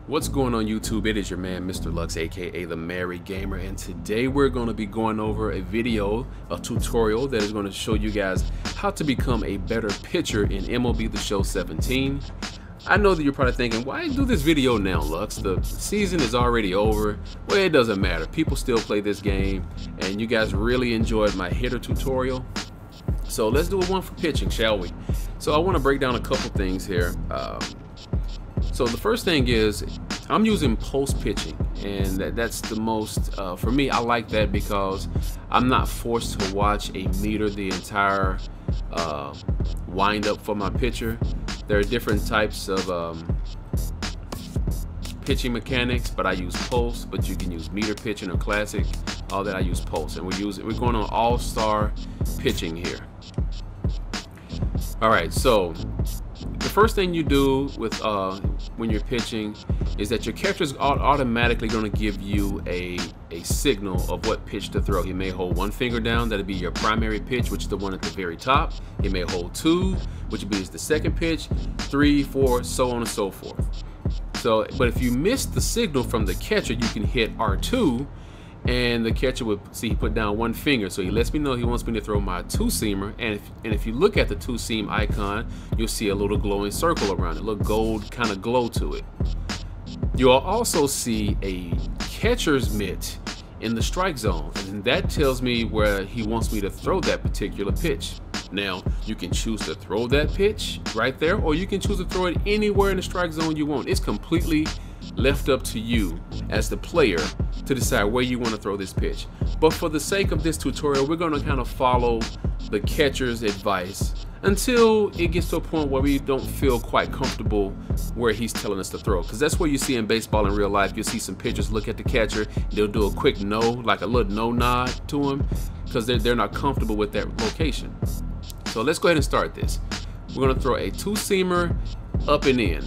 What's going on YouTube? It is your man Mr. Lux, aka the Married Gamer, and today we're going to be going over a tutorial that is going to show you guys how to become a better pitcher in MLB The Show 17. I know that you're probably thinking, why do this video now, Lux? The season is already over. Well, it doesn't matter. People still play this game, and you guys really enjoyed my hitter tutorial. So let's do one for pitching, shall we? So I want to break down a couple things here. So the first thing is I'm using post pitching, and that's the most, for me, I like that because I'm not forced to watch a meter the entire wind up for my pitcher. There are different types of pitching mechanics, but I use post, but you can use meter pitching or classic. All that I use post, and we're going on all-star pitching here. All right, so the first thing you do with when you're pitching is that your catcher is automatically going to give you a signal of what pitch to throw. He may hold one finger down, that'll be your primary pitch, which is the one at the very top. He may hold two, which would be the second pitch, 3, 4, so on and so forth. So, but if you miss the signal from the catcher, you can hit R2, and the catcher would see he put down one finger, so he lets me know he wants me to throw my two-seamer. And if you look at the two-seam icon, you'll see a little glowing circle around it, a little gold kind of glow to it. You'll also see a catcher's mitt in the strike zone, and that tells me where he wants me to throw that particular pitch. Now, you can choose to throw that pitch right there, or you can choose to throw it anywhere in the strike zone you want. It's completely left up to you as the player to decide where you want to throw this pitch. But for the sake of this tutorial, we're going to kind of follow the catcher's advice until it gets to a point where we don't feel quite comfortable where he's telling us to throw. Because that's what you see in baseball in real life. You'll see some pitchers look at the catcher, they'll do a quick no, like a little no nod to him, because they're not comfortable with that location. So let's go ahead and start this. We're going to throw a two-seamer up and in.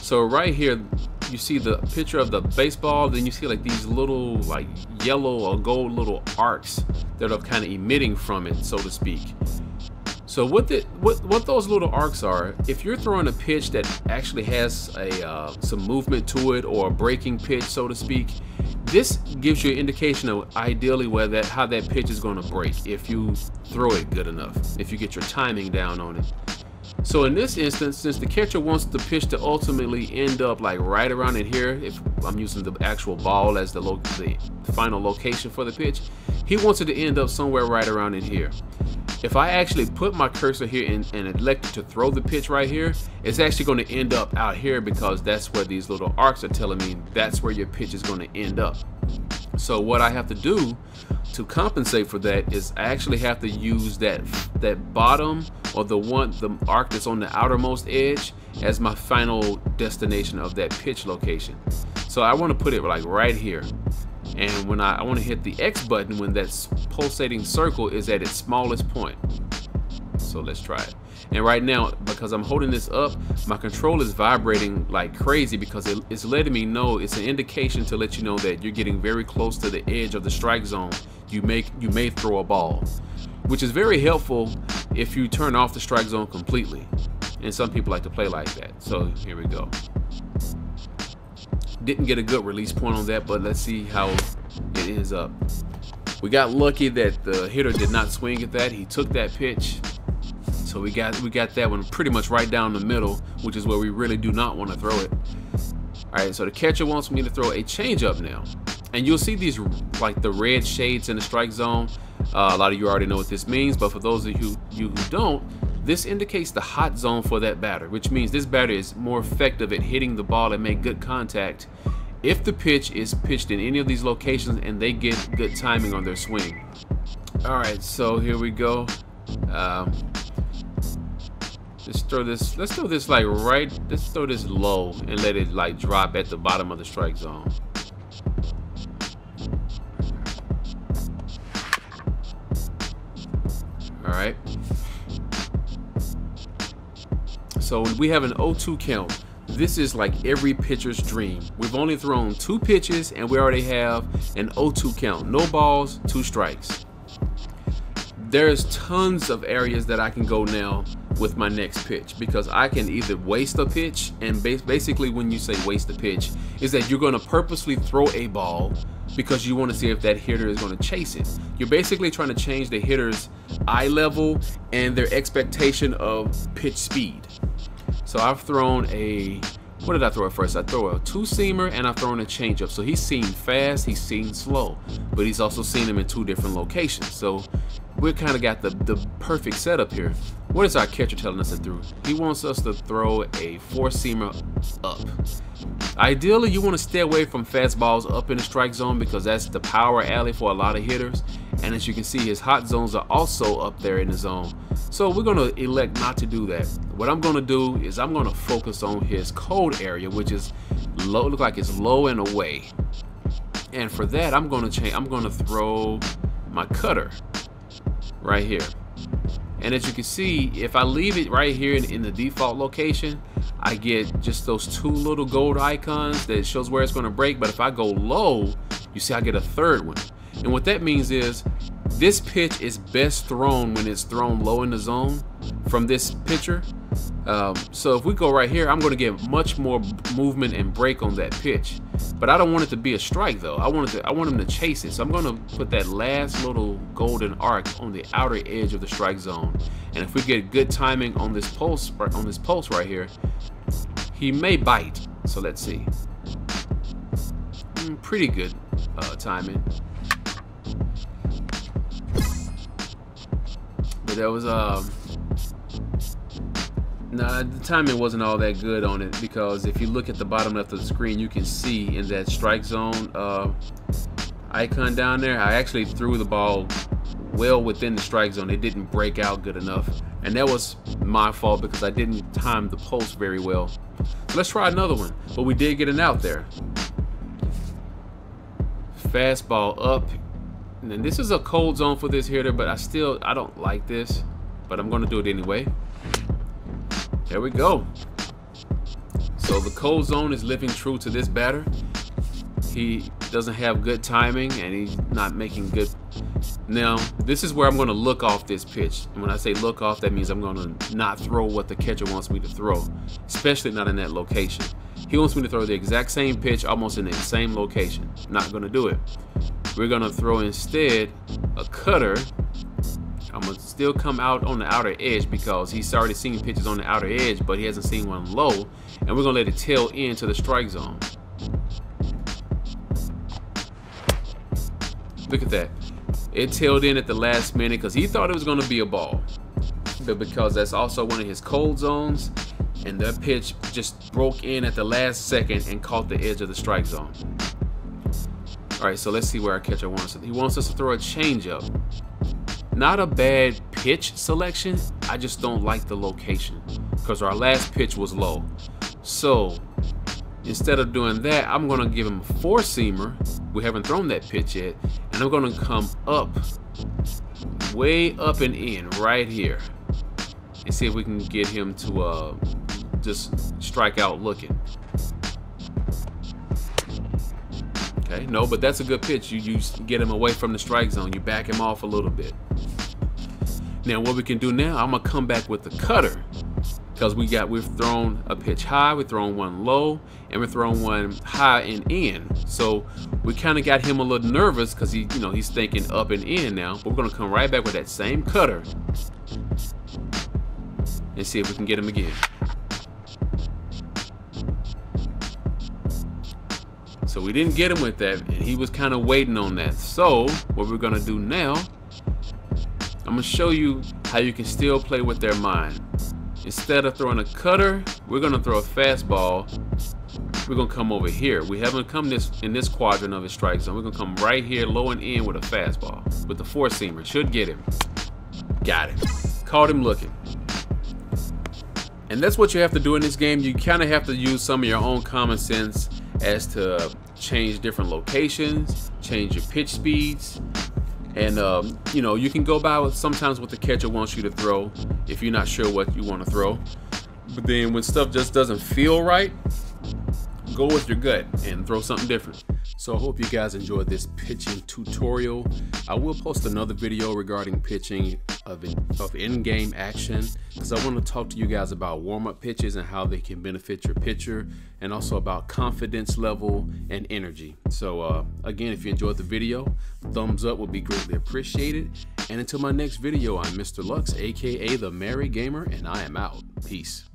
So right here, you see the picture of the baseball, then you see like these little like yellow or gold little arcs that are kind of emitting from it, so to speak. So what those little arcs are, if you're throwing a pitch that actually has some movement to it, or a breaking pitch, so to speak, this gives you an indication of ideally how that pitch is going to break if you throw it good enough, if you get your timing down on it. So in this instance, since the catcher wants the pitch to ultimately end up like right around in here, if I'm using the actual ball as the final location for the pitch, he wants it to end up somewhere right around in here. If I actually put my cursor here and elect to throw the pitch right here, it's actually going to end up out here, because that's where these little arcs are telling me that's where your pitch is going to end up. So what I have to do to compensate for that is I actually have to use that bottom, or the arc that's on the outermost edge, as my final destination of that pitch location. So I want to put it like right here, and when I want to hit the X button when that pulsating circle is at its smallest point. So let's try it. And right now, because I'm holding this up, my control is vibrating like crazy, because it's letting me know, it's an indication to let you know that you're getting very close to the edge of the strike zone. You may throw a ball, which is very helpful if you turn off the strike zone completely. And some people like to play like that. So here we go. Didn't get a good release point on that, but let's see how it ends up. We got lucky that the hitter did not swing at that. He took that pitch. So we got that one pretty much right down the middle, which is where we really do not want to throw it. All right, so the catcher wants me to throw a changeup now. And you'll see these like the red shades in the strike zone. A lot of you already know what this means, but for those of you who don't, this indicates the hot zone for that batter, which means this batter is more effective at hitting the ball and make good contact if the pitch is pitched in any of these locations and they get good timing on their swing. All right, so here we go. Let's throw this like let's throw this low and let it like drop at the bottom of the strike zone. All right. So we have an 0-2 count. This is like every pitcher's dream. We've only thrown 2 pitches and we already have an 0-2 count. No balls, 2 strikes. There's tons of areas that I can go now with my next pitch, because I can either waste a pitch, and basically when you say waste a pitch is that you're going to purposely throw a ball because you want to see if that hitter is going to chase it. You're basically trying to change the hitter's eye level and their expectation of pitch speed. So I've thrown a, what did I throw at first? I throw a two-seamer and I've thrown a changeup. So he's seen fast, he's seen slow, but he's also seen them in two different locations. So we kind of got the perfect setup here. What is our catcher telling us to do? He wants us to throw a four-seamer up. Ideally, you want to stay away from fastballs up in the strike zone because that's the power alley for a lot of hitters. And as you can see, his hot zones are also up there in the zone. So we're going to elect not to do that. What I'm going to do is I'm going to focus on his cold area, which is low, look like it's low and away. And for that, I'm going to throw my cutter right here. And as you can see, if I leave it right here in the default location, I get just those two little gold icons that shows where it's going to break. But if I go low, you see I get a third one. And what that means is this pitch is best thrown when it's thrown low in the zone from this pitcher. So if we go right here, I'm going to get much more movement and break on that pitch. But I don't want it to be a strike though. I want him to chase it. So I'm going to put that last little golden arc on the outer edge of the strike zone. And if we get good timing on this pulse right here, he may bite. So let's see. Pretty good timing. But there was nah, the timing wasn't all that good on it, because if you look at the bottom left of the screen, you can see in that strike zone icon down there, I actually threw the ball well within the strike zone. It didn't break out good enough, and that was my fault because I didn't time the pulse very well. So let's try another one, but we did get an out there. Fastball up, and then this is a cold zone for this hitter, but I don't like this, but I'm going to do it anyway. There we go. So the cold zone is living true to this batter. He doesn't have good timing and he's not making good. Now, this is where I'm going to look off this pitch. And when I say look off, that means I'm going to not throw what the catcher wants me to throw, especially not in that location. He wants me to throw the exact same pitch almost in the same location. Not going to do it. We're going to throw instead a cutter. I'm going to still come out on the outer edge because he's already seen pitches on the outer edge, but he hasn't seen one low. And we're going to let it tail into the strike zone. Look at that. It tailed in at the last minute because he thought it was going to be a ball. But because that's also one of his cold zones, and that pitch just broke in at the last second and caught the edge of the strike zone. All right, so let's see where our catcher wants it. He wants us to throw a changeup. Not a bad pitch selection. I just don't like the location because our last pitch was low. So instead of doing that, I'm going to give him a four-seamer. We haven't thrown that pitch yet. And I'm going to come up, way up and in right here, and see if we can get him to just strike out looking. Okay, no, but that's a good pitch. You get him away from the strike zone. You back him off a little bit. Now what we can do now, I'm gonna come back with the cutter because we've thrown a pitch high, we've thrown one low, and we've thrown one high and in. So we kind of got him a little nervous because he's thinking up and in now. But we're gonna come right back with that same cutter and see if we can get him again. So we didn't get him with that, and he was kind of waiting on that. So what we're gonna do now, I'm gonna show you how you can still play with their mind. Instead of throwing a cutter, we're gonna throw a fastball. We're gonna come over here. We haven't come in this quadrant of his strike zone. We're gonna come right here, low and in with a fastball. With the four-seamer, should get him. Got it. Caught him looking. And that's what you have to do in this game. You kind of have to use some of your own common sense as to change different locations, change your pitch speeds, and you can go by with sometimes what the catcher wants you to throw if you're not sure what you want to throw. But then when stuff just doesn't feel right, go with your gut and throw something different. So I hope you guys enjoyed this pitching tutorial. I will post another video regarding pitching of in-game action, because I want to talk to you guys about warm-up pitches and how they can benefit your pitcher, and also about confidence level and energy. So again, if you enjoyed the video, thumbs up would be greatly appreciated. And until my next video, I'm Mr. Lux, aka the Merry Gamer, and I am out. Peace.